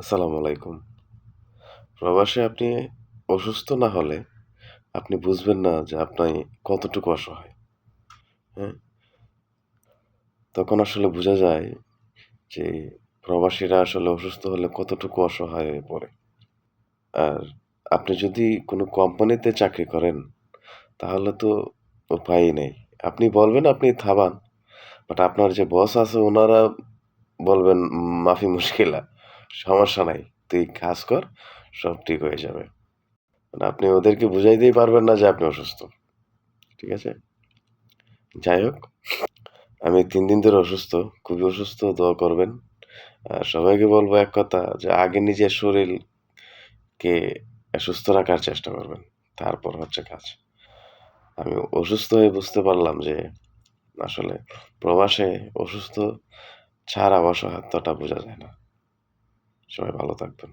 আসসালামু আলাইকুম। প্রবাসে আপনি অসুস্থ না হলে আপনি বুঝবেন না যে আপনি কতটুকু অসহায়, হ্যাঁ? তখন আসলে বোঝা যায় যে প্রবাসীরা আসলে অসুস্থ হলে কতটুকু অসহায় হয়ে পড়ে। আর আপনি যদি কোনো কোম্পানিতে চাকরি করেন তাহলে তো উপায়ই নেই। আপনি বলবেন আপনি থামান, বাট আপনার যে বস আছে উনারা বলবেন মাফি মুশকিলা, সমস্যা নাই। তুই কাজ কর, সব ঠিক হয়ে যাবে। মানে আপনি ওদেরকে বুঝাইতেই পারবেন না যে আপনি অসুস্থ। ঠিক আছে? যাই হোক, আমি ৩ দিন ধরে অসুস্থ, খুবই অসুস্থ, দোয়া করবেন। সবাইকে বলব এক কথা যে আগে নিজের শরীরকে সুস্থ রাখার চেষ্টা করবেন। তারপর হচ্ছে কাজ। আমি অসুস্থ হয়ে বুঝতে পারলাম যে আসলে প্রবাসে অসুস্থ ছাড়া অসহায়ত্বটা বোঝা যায় না। সবাই ভালো থাকবেন।